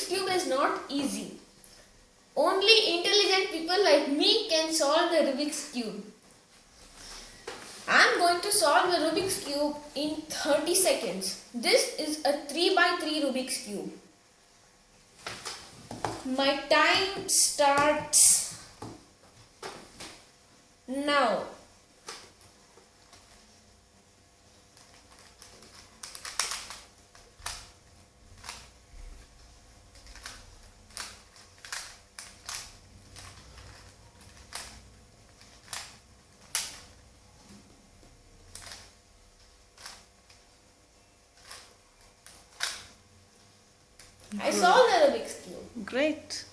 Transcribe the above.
Rubik's Cube is not easy. Only intelligent people like me can solve the Rubik's Cube. I am going to solve the Rubik's Cube in 30 seconds. This is a 3x3 Rubik's Cube. My time starts now. I solved the Rubik's Cube. Great.